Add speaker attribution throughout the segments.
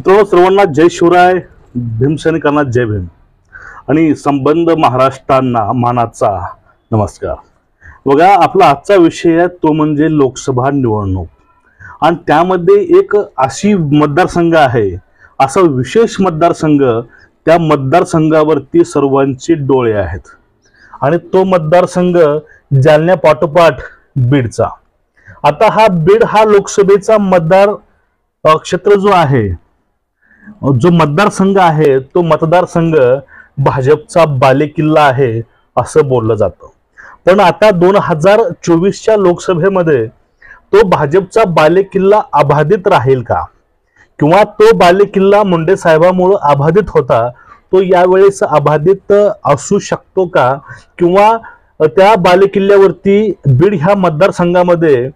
Speaker 1: मित्रांनो, सर्वांना जय शिवराय. भीमसैनिकांना जय भीम आणि संबंध महाराष्ट्रांना मानाचा नमस्कार. बघा, आपला आजचा विषय आहे तो म्हणजे लोकसभा निवडणूक. आणि त्यामध्ये एक अशी मतदारसंघ आहे, असा विशेष मतदारसंघ, त्या मतदारसंघावरती सर्वांचे डोळे आहेत. आणि तो मतदारसंघ जालन्या पाठोपाठ बीडचा. आता हा बीड हा लोकसभेचा मतदार क्षेत्र जो आहे, जो मतदारसंघ आहे, तो मतदारसंघ भाजपचा बालेकिल्ला आहे असं बोललं जातं. पण आता 2024च्या लोकसभेमध्ये तो भाजपचा बालेकिल्ला अबाधित राहील का, किंवा तो बालेकिल्ला मुंडे साहेबांमुळे अबाधित होता, तो यावेळेस अबाधित असू शकतो का, किंवा त्या बालेकिल्ल्यावरती बीड ह्या मतदारसंघामध्ये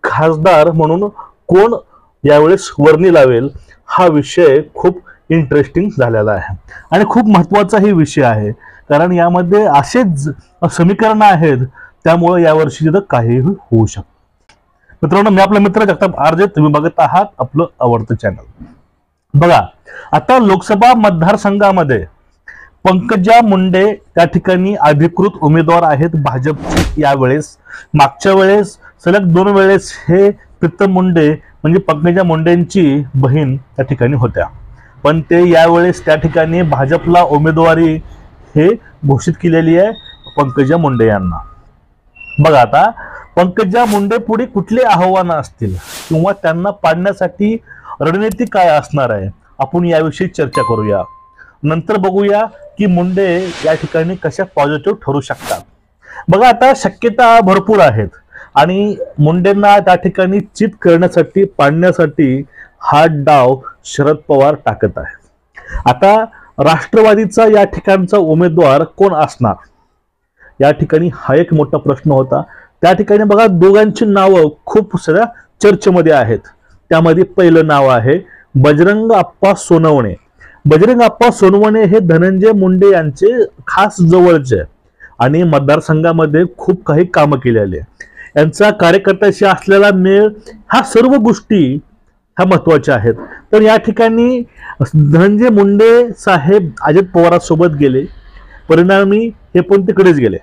Speaker 1: खासदार म्हणून कोण यावेळेस वर्णी लावेल, हा विषय खूप इंटरेस्टिंग झालेला आहे आणि खूप महत्त्वाचाही विषय आहे. कारण यामध्ये असेच समीकरण आहेत, त्यामुळे यावर्षी तिथं काहीही होऊ शकतं. मित्रांनो, मी आपला मित्र जगताप आरजे, तुम्ही बघत आहात आपलं आवडतं चॅनल. बघा, आता लोकसभा मतदारसंघामध्ये पंकजा मुंडे त्या ठिकाणी अधिकृत उमेदवार आहेत भाजपचे. यावेळेस मागच्या वेळेस सलग 2 वेळेस हे प्रीतम मुंडे म्हणजे पंकजा मुंडेंची बहीण त्या ठिकाणी होत्या, पण ते यावेळेस त्या ठिकाणी भाजपला उमेदवारी हे घोषित केलेली आहे पंकजा मुंडे यांना. बघा, आता पंकजा मुंडे पुढे कुठले आव्हानं असतील किंवा त्यांना पाडण्यासाठी रणनीती काय असणार आहे, आपण याविषयी चर्चा करूया. नंतर बघूया की मुंडे या ठिकाणी कशा पॉझिटिव्ह ठरू शकतात. बघा, आता शक्यता भरपूर आहेत आणि मुंडेंना त्या ठिकाणी चित करण्यासाठी, पाडण्यासाठी हा डाव शरद पवार टाकत आहेत. आता राष्ट्रवादीचा या ठिकाणचा उमेदवार कोण असणार, या ठिकाणी हा एक मोठा प्रश्न होता. त्या ठिकाणी बघा, दोघांची नावं खूप सगळ्या चर्चेमध्ये आहेत. त्यामध्ये पहिलं नाव आहे बजरंग अप्पा सोनवणे. बजरंग अप्पा सोनवणे हे धनंजय मुंडे यांचे खास जवळचे आणि मतदारसंघामध्ये खूप काही कामं केलेली आहे. यांचा कार्यकर्त्याशी असलेला मेळ, ह्या सर्व गोष्टी ह्या महत्वाच्या आहेत. तर या ठिकाणी धनंजय मुंडे साहेब अजित पवारांसोबत गेले, परिणामी हे पण तिकडेच गेले.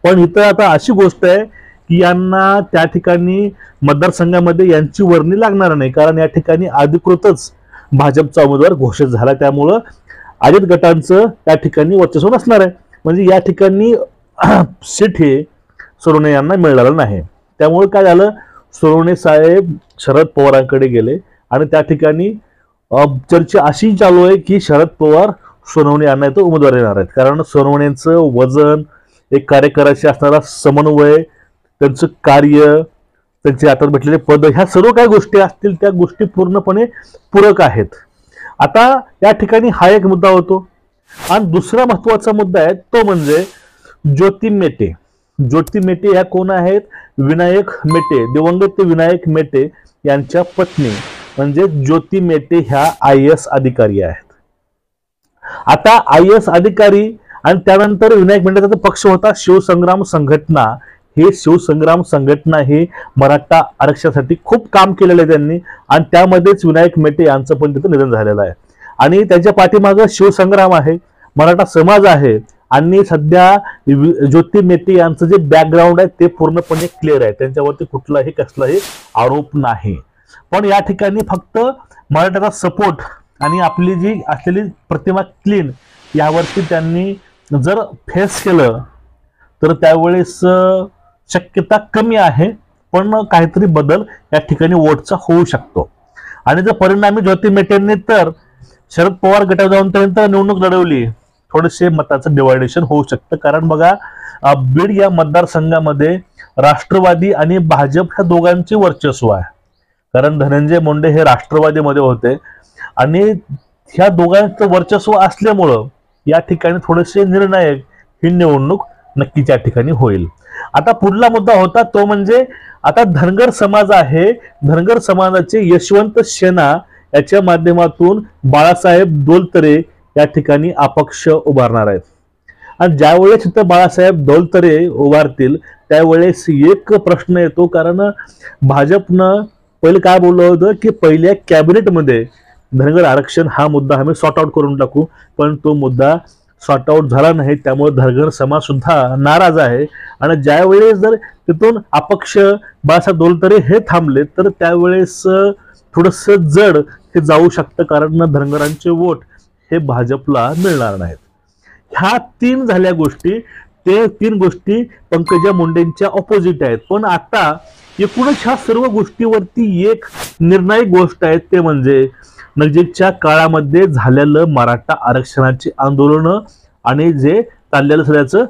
Speaker 1: पण इथं आता अशी गोष्ट आहे की यांना त्या ठिकाणी मतदारसंघामध्ये यांची वर्णी लागणार नाही, कारण या ठिकाणी अधिकृतच भाजपचा उमेदवार घोषित झाला. त्यामुळं अजित गटांचं त्या ठिकाणी वर्चस्व नसणार आहे. म्हणजे या ठिकाणी सीट हे सोनवणे यांना मिळालं नाही. त्यामुळे काय झालं, सोनवणे साहेब शरद पवारांकडे गेले आणि त्या ठिकाणी चर्चा अशी चालू आहे की शरद पवार सोनवणे यांना इथं उमेदवार येणार आहेत. कारण सोनवणेंचं वजन, एक कार्यकर्त्याशी असणारा समन्वय, त्यांचं कार्य, त्यांचे हातात भेटलेले पद, ह्या सर्व काही गोष्टी असतील त्या गोष्टी पूर्णपणे पूरक आहेत. आता या ठिकाणी हा एक मुद्दा होतो. आणि दुसरा महत्वाचा मुद्दा आहे तो म्हणजे ज्योती मेटे. ज्योती मेटे ह्या कोण आहेत, विनायक मेटे, दिवंगत विनायक मेटे यांच्या पत्नी म्हणजे ज्योती मेटे ह्या IAS अधिकारी आहेत. आता IAS अधिकारी आणि त्यानंतर विनायक मेटेचा पक्ष होता शिवसंग्राम संघटना. हे शिवसंग्राम संघटना हे मराठा आरक्षणासाठी खूप काम केलेलं आहे त्यांनी, आणि त्यामध्येच विनायक मेटे यांचं पण तिथं निधन झालेलं आहे. आणि त्याच्या पाठीमागं शिवसंग्राम आहे, मराठा समाज आहे, आणि सध्या ज्योती मेटे यांचं जे बॅकग्राऊंड आहे ते पूर्णपणे क्लिअर आहे, त्यांच्यावरती कुठलाही कसलाही आरोप नाही. पण या ठिकाणी फक्त मराठाचा सपोर्ट आणि आपली जी असलेली प्रतिमा क्लीन यावरती त्यांनी जर फेस केलं तर त्यावेळेस शक्यता कमी आहे, पण काहीतरी बदल या ठिकाणी वोटचा होऊ शकतो. आणि जर परिणामी ज्योती मेटेंनी तर शरद पवार गटावर जाऊन त्यांनी निवडणूक लढवली, थोडेसे मताचं डिवायडेशन होऊ शकतं. कारण बघा, बीड या मतदारसंघामध्ये राष्ट्रवादी आणि भाजप ह्या दोघांचे वर्चस्व आहे. कारण धनंजय मुंडे हे राष्ट्रवादीमध्ये होते आणि ह्या दोघांचं वर्चस्व असल्यामुळं या ठिकाणी थोडेसे निर्णायक ही निवडणूक नक्कीच या ठिकाणी होईल. आता पुढला मुद्दा होता तो म्हणजे आता धनगर समाज आहे, धनगर समाजाचे यशवंत शेना याच्या माध्यमातून बाळासाहेब दोलतरे या ठिकाणी अपक्ष उभारणार आहेत. आणि ज्यावेळेस इथं बाळासाहेब दोलतरे उभारतील त्यावेळेस एक प्रश्न येतो, कारण भाजपनं पहिले काय बोललं होतं की पहिल्या कॅबिनेटमध्ये धनगर आरक्षण हा मुद्दा आम्ही सॉर्ट आउट करून टाकू, पण तो मुद्दा सॉर्ट आउट झाला नाही, त्यामुळे धनगर समाज सुद्धा नाराज आहे. आणि ज्यावेळेस जर तिथून अपक्ष बाळासाहेब दोलतरे हे थांबले तर त्यावेळेस थोडस जड हे जाऊ शकतं, कारण धनगरांचे वोट हे भाजपला मिळणार नाहीत. ह्या तीन झाल्या गोष्टी, ते तीन गोष्टी पंकजा मुंडेंच्या ऑपोजिट आहेत. पण आता एकूणच ह्या सर्व गोष्टीवरती एक निर्णायक गोष्ट आहे, ते म्हणजे नजीकच्या काळामध्ये झालेलं मराठा आरक्षणाची आंदोलन आणि जे चाललेलं सगळ्याचं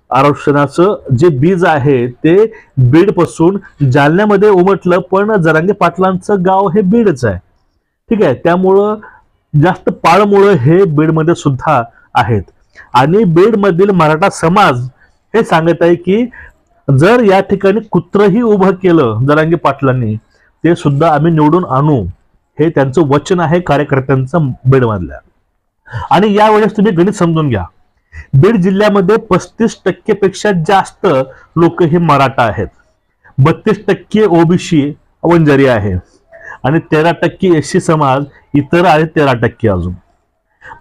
Speaker 1: आरक्षणाचं जे बीज आहे ते बीड पासून जालन्यामध्ये उमटलं, पण जरांगे पाटलांचं गाव हे बीडच आहे. ठीक आहे, त्यामुळं जास्त पाळमुळं हे बीडमध्ये सुद्धा आहेत. आणि बीडमधील मराठा समाज हे सांगत आहे की जर या ठिकाणी कुत्रही उभं केलं जरांगे पाटलांनी, ते सुद्धा आम्ही निवडून आणू, हे त्यांचं वचन आहे कार्यकर्त्यांचं बीडमधल्या. आणि यावेळेस तुम्ही गणित समजून घ्या, बीड जिल्ह्यामध्ये 35% पेक्षा जास्त लोक हे मराठा आहेत, 32% ओबीसी वंजारी आहे आणि 13% एससी समाज इतर आहे, 13% अजून.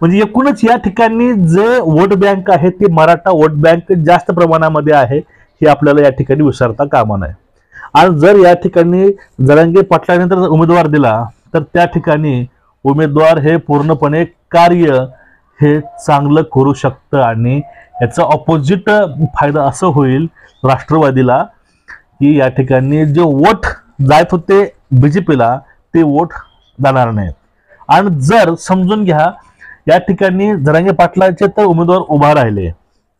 Speaker 1: म्हणजे एकूणच या ठिकाणी जे वोट बँक आहे ते मराठा वोट बँक जास्त प्रमाणामध्ये आहे, हे आपल्याला या ठिकाणी विसरता कामा नये. आणि जर या ठिकाणी जरांगे पाटलांनी जर उमेदवार दिला तर त्या ठिकाणी उमेदवार हे पूर्णपणे कार्य हे चांगलं करू शकतं आणि याचा ऑपोजिट फायदा असं होईल राष्ट्रवादीला की या ठिकाणी जे वोट जात होते बीजेपीला ते वोट जाणार नाहीत. आणि जर समजून घ्या या ठिकाणी जरांगे पाटलांचे तर उमेदवार उभा राहिले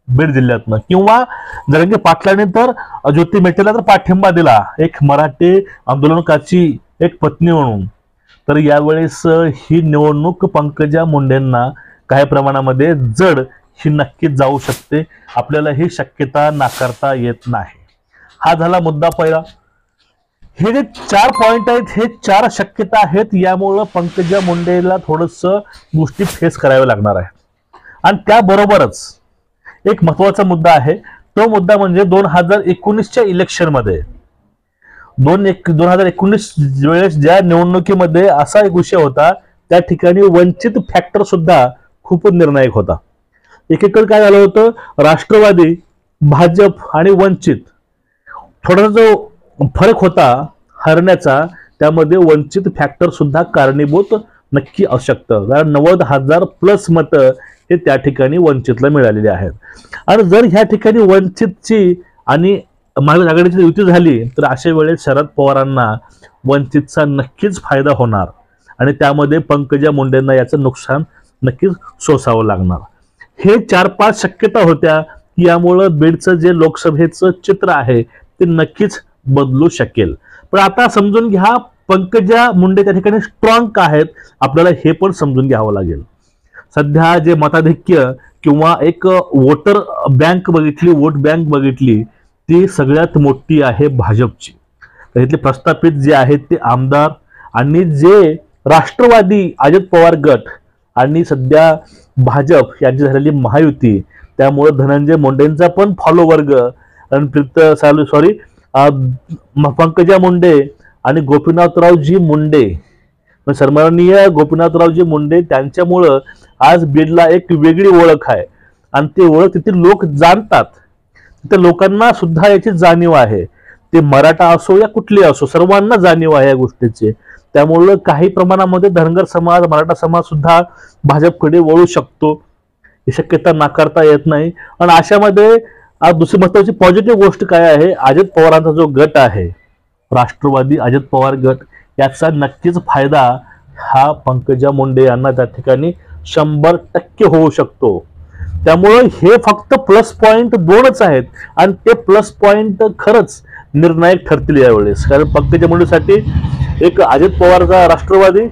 Speaker 1: बीड जिल्ह्यातनं, किंवा जरांगे पाटलांनी तर ज्योती मेटेला तर पाठिंबा दिला एक मराठी आंदोलकाची एक पत्नी म्हणून, तर यावेळेस ही निवडणूक पंकजा मुंडेंना काही प्रमाणामध्ये जड ही नक्कीच जाऊ शकते. आपल्याला ही शक्यता नाकारता येत नाही. हा झाला मुद्दा पहिला. हे जे 4 पॉइंट आहेत हे 4 शक्यता आहेत, यामुळं पंकजा मुंडेला थोडस गोष्टी फेस कराव्या लागणार आहे. आणि त्याबरोबरच एक महत्वाचा मुद्दा आहे, तो मुद्दा म्हणजे 2019च्या इलेक्शन मध्ये 2019 वेळेस ज्या निवडणुकीमध्ये असा एक विषय होता, त्या ठिकाणी वंचित फॅक्टर सुद्धा खूप निर्णायक होता. एकीकडे काय झालं होतं, राष्ट्रवादी, भाजप आणि वंचित थोडासा जो फरक होता हरण्याचा, त्यामध्ये वंचित फॅक्टर सुद्धा कारणीभूत नक्की असू शकतं, कारण 90,000 प्लस मतं हे त्या ठिकाणी वंचितला मिळालेली आहेत. आणि जर ह्या ठिकाणी वंचितची आणि महाविकास आघाडीची युती झाली तर अशा वेळेस शरद पवारांना वंचितचा नक्कीच फायदा होणार आणि त्यामध्ये पंकजा मुंडेंना याचं नुकसान नक्कीच सोसावं लागणार. हे 4-5 शक्यता होत्या, यामुळं बीडचं जे लोकसभेचं चित्र आहे ते नक्कीच बदलू शकेल. पण आता समजून घ्या पंकजा मुंडे त्या ठिकाणी स्ट्रॉंग आहेत, आपल्याला हे पण समजून घ्यावं लागेल. सध्या जे मताधिक्य किंवा एक वोटर बँक बघितली, वोट बँक बघितली, ती सगळ्यात मोठी आहे भाजपची. तर इथले प्रस्थापित जे आहेत ते आमदार आणि जे राष्ट्रवादी अजित पवार गट आणि सध्या भाजप यांची झालेली महायुती, त्यामुळे धनंजय मुंडेंचा पण फॉलो वर्ग आणि पंकजा मुंडे आणि गोपीनाथरावजी मुंडे, सन्माननीय गोपीनाथरावजी मुंडे, त्यांच्यामुळं आज बीडला एक वेगळी ओळख आहे आणि ती ओळख तिथे लोक जाणतात. तिथे लोकांना सुद्धा याची जाणीव आहे, ते मराठा असो या कुठले असो, सर्वांना जाणीव आहे या गोष्टीची. त्यामुळं काही प्रमाणामध्ये धनगर समाज, मराठा समाज सुद्धा भाजपकडे वळू शकतो, ही शक्यता नाकारता येत नाही. आणि अशामध्ये दुसरी महत्वाची पॉझिटिव्ह गोष्ट काय आहे, अजित पवारांचा जो गट आहे राष्ट्रवादी अजित पवार गट, याचा नक्कीच फायदा हा पंकजा मुंडे यांना त्या ठिकाणी 100% होऊ शकतो. त्यामुळे हे फक्त प्लस पॉइंट 2च आहेत आणि ते प्लस पॉइंट खरंच निर्णायक ठरतील यावेळेस. कारण पंकजा मुंडेसाठी एक अजित पवारचा राष्ट्रवादी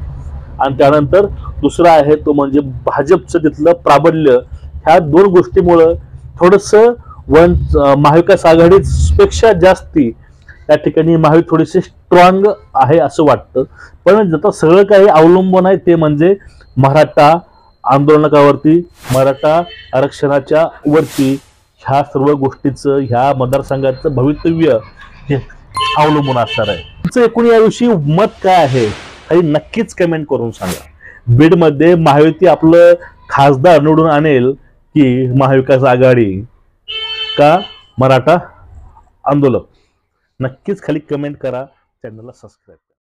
Speaker 1: आणि त्यानंतर दुसरा आहे तो म्हणजे भाजपचं तिथलं प्राबल्य, ह्या 2 गोष्टीमुळं थोडंसं महाविकास आघाडीपेक्षा जास्ती त्या ठिकाणी महायुती थोडीशी स्ट्रॉंग आहे असं वाटतं. पण आता सगळं काही अवलंबून आहे ते म्हणजे मराठा आंदोलनावरती, मराठा आरक्षणाच्या वरती, ह्या सर्व गोष्टीचं ह्या मतदारसंघाचं भवितव्य हे अवलंबून असणार आहे. तुमचं एकूण याविषयी मत काय आहे काही नक्कीच कमेंट करून सांगा. बीडमध्ये महायुती आपलं खासदार निवडून आणेल की महाविकास आघाडी का मराठा आंदोलक? नक्कीच खाली कमेंट करा, चॅनलला सबस्क्राईब करा.